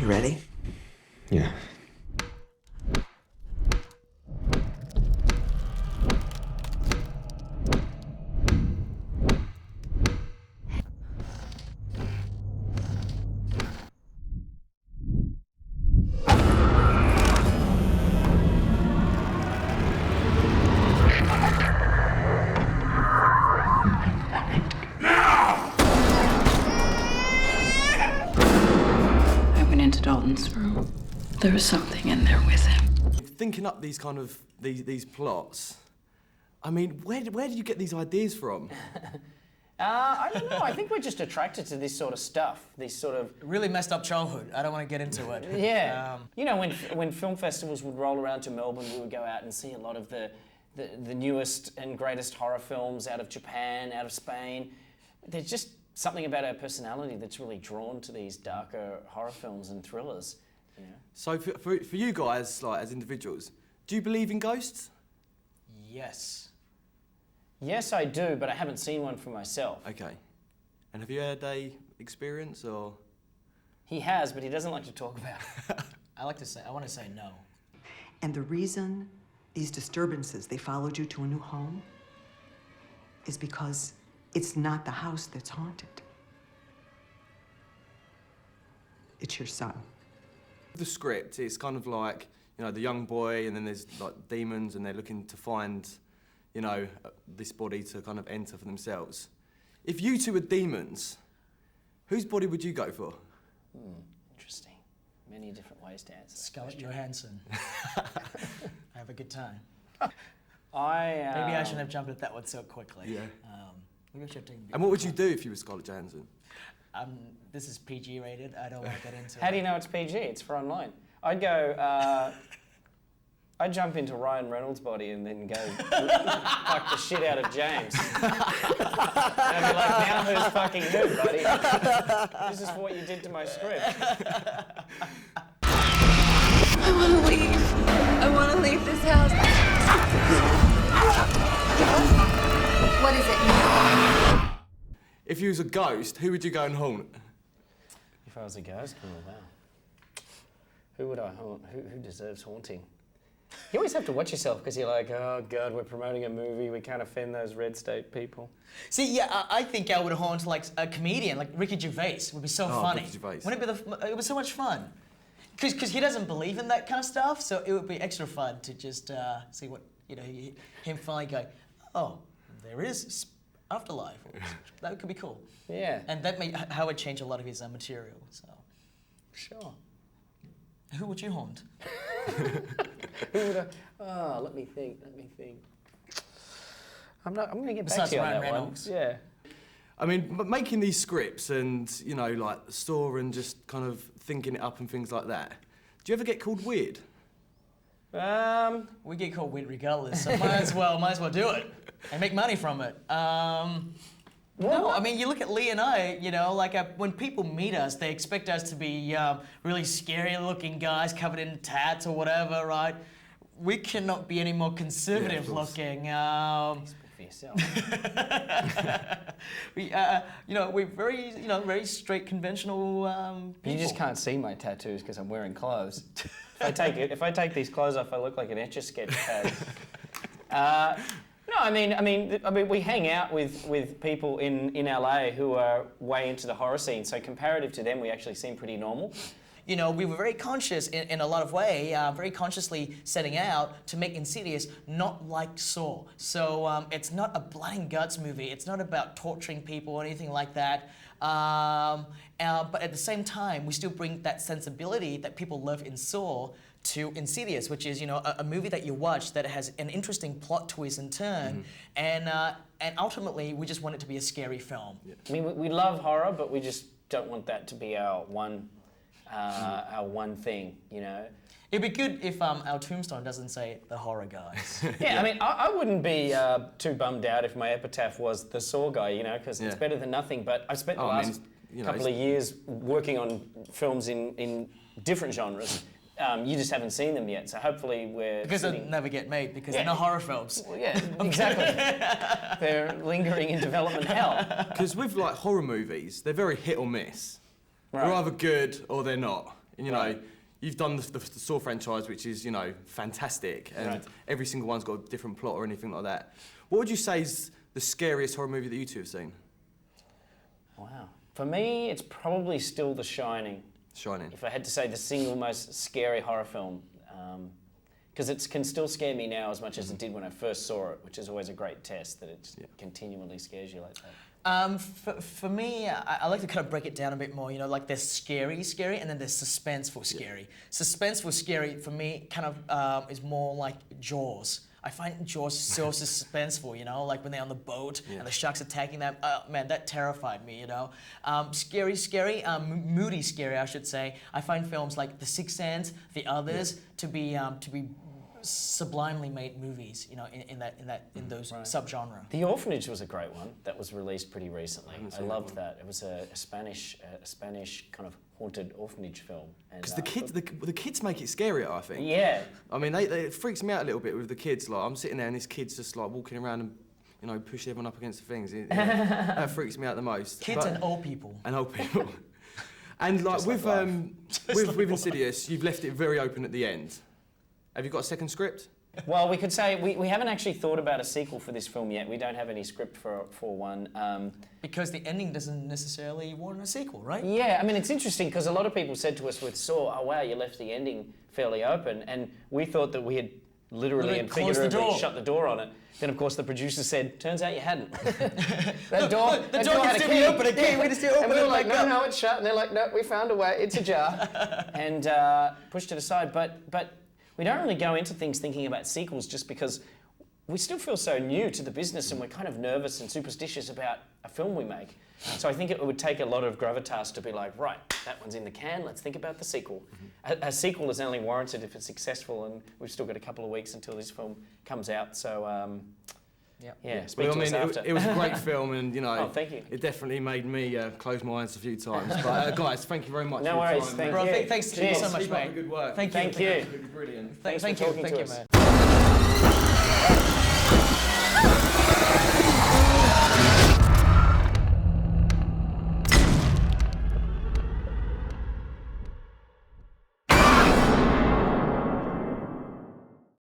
You ready? Yeah. I went into Dalton's room. There was something in there with him. Thinking up these kind of these plots, I mean, where do you get these ideas from? I don't know. I think we're just attracted to this sort of stuff. This sort of Really messed up childhood. I don't want to get into it. yeah. You know, when film festivals would roll around to Melbourne, we would go out and see a lot of the newest and greatest horror films out of Japan, out of Spain. There's just something about our personality that's really drawn to these darker horror films and thrillers. You know? So for you guys, like as individuals, do you believe in ghosts? Yes. Yes, I do, but I haven't seen one for myself. Okay. And have you had a experience or? He has, but he doesn't like to talk about it. I want to say no. And the reason these disturbances, they followed you to a new home, is because it's not the house that's haunted. It's your son. The script, it's kind of like, you know, the young boy and then there's like demons and they're looking to find, you know, this body to kind of enter for themselves. If you two were demons, whose body would you go for? Interesting. Many different ways to answer that Scarlett question. Johansson. Have a good time. Maybe Maybe I shouldn't have jumped at that one so quickly. Yeah. Maybe I should have taken a bit And what would more you do if you were Scarlett Johansson? time. This is PG rated. I don't want to get into it. How do you know it's PG? It's for online. I'd go, I'd jump into Ryan Reynolds' body and then go fuck the shit out of James. And I'd be like, now who's fucking who, buddy? This is what you did to my script. I want to leave. I want to leave this house. What is it? If you was a ghost, who would you go and haunt? If I was a ghost, oh wow. Who would I haunt? Who deserves haunting? You always have to watch yourself because you're like, oh God, we're promoting a movie. We can't offend those red state people. See, yeah, I think I would haunt like a comedian, like Ricky Gervais. Would be so funny. Ricky Gervais. Wouldn't it be it was so much fun. Because he doesn't believe in that kind of stuff, so it would be extra fun to just see what, you know, him finally going, oh, there is afterlife. That could be cool. Yeah. And that may how it change a lot of his material. So, Sure. who would you haunt? Who would I? Oh, let me think. I'm going to get back Besides to you on Ryan that Reynolds. one. Yeah. I mean, but making these scripts and, you know, like the store and just kind of thinking it up and things like that, do you ever get called weird? We get called weird regardless, so might as well do it and make money from it. No, I mean, you look at Leigh and I, you know, like when people meet us, they expect us to be really scary-looking guys covered in tats or whatever, right? We cannot be any more conservative-looking. For yourself. We're very straight, conventional people. You just can't see my tattoos because I'm wearing clothes. If I take these clothes off, I look like an Etch-a-Sketch pad. No, I mean, we hang out with people in LA who are way into the horror scene. So comparative to them, we actually seem pretty normal. You know, we were very conscious in a lot of way, very consciously setting out to make Insidious not like Saw. So it's not a blood and guts movie. It's not about torturing people or anything like that. But at the same time, we still bring that sensibility that people love in Saw to Insidious, which is, you know, a movie that you watch that has an interesting plot twist and turn, and ultimately we just want it to be a scary film. Yeah. I mean, we love horror, but we just don't want that to be our one thing, you know. It'd be good if our tombstone doesn't say the horror guys. Yeah, I mean, I wouldn't be too bummed out if my epitaph was the Saw guy, you know, because it's better than nothing. But I've spent the last couple of years working on films in different genres. You just haven't seen them yet, so hopefully we're... Because they never get made, because they're not horror films. Well, yeah, exactly. They're lingering in development hell. Because with like horror movies, they're very hit or miss. Right. They're either good or they're not. And, you know, you've done the Saw franchise, which is, you know, fantastic, and every single one's got a different plot or anything like that. What would you say is the scariest horror movie that you two have seen? Wow. For me, it's probably still The Shining. Shining. If I had to say the single most scary horror film, because it can still scare me now as much as it did when I first saw it, which is always a great test that it continually scares you like that. For me, I like to kind of break it down a bit more. You know, like there's scary, and then there's suspenseful scary. Suspenseful scary for me kind of is more like Jaws. I find Jaws so suspenseful, you know, like when they're on the boat and the sharks attacking them. Man, that terrified me, you know. Scary, moody scary, I should say. I find films like The Sixth Sense, The Others to be sublimely made movies, you know, in those subgenre. The Orphanage was a great one that was released pretty recently. I loved that. It was a Spanish kind of haunted orphanage film. Because the kids make it scarier, I think. Yeah. I mean, it freaks me out a little bit with the kids. Like, I'm sitting there and this kid's just like walking around and, you know, pushing everyone up against the things. That freaks me out the most. Kids and old people. And old people. And like with Insidious, you've left it very open at the end. Have you got a second script? Well, we could say we haven't actually thought about a sequel for this film yet. We don't have any script for one. Because the ending doesn't necessarily warrant a sequel, right? Yeah, I mean, it's interesting because a lot of people said to us with Saw, oh wow, you left the ending fairly open, and we thought that we had literally and figuratively shut the door on it. Then, of course, the producer said, turns out you hadn't. That door can still be open again. We can still open and we were like, up. no, it's shut. And they're like, no, we found a way. It's ajar. And pushed it aside. But we don't really go into things thinking about sequels just because we still feel so new to the business and we're kind of nervous and superstitious about a film we make. So I think it would take a lot of gravitas to be like, right, that one's in the can, let's think about the sequel. A sequel is only warranted if it's successful, and we've still got a couple of weeks until this film comes out, so speak to us after. It was a great film, and, you know, thank you. It definitely made me close my eyes a few times. But guys, thank you very much. No for your worries, time, thank man. you. Bro, thanks to you so much, Keep up mate. the good work. Thank you. Thank you. Brilliant. Thanks for talking to us. man.